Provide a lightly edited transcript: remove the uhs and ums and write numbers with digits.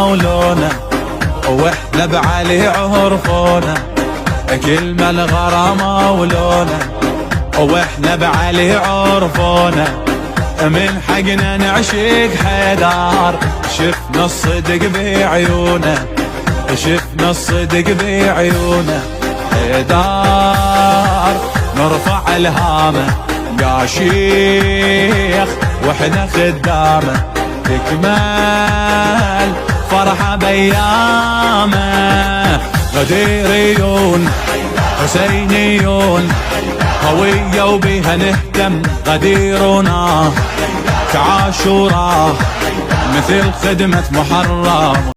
ولونه، واحنا بعلي عرفونا، كلمة الغرامة ولونه، واحنا بعلي عرفونا، من حقنا نعشق حيدر، شفنا الصدق بعيونه، شفنا الصدق بعيونه، حيدر نرفع الهامه يا شيخ واحنا خدامه، تكمل فرحه بيامه، غديريون حسينيون هوية وبيها نهتم، غديرنا كعاشورا مثل خدمة محرم.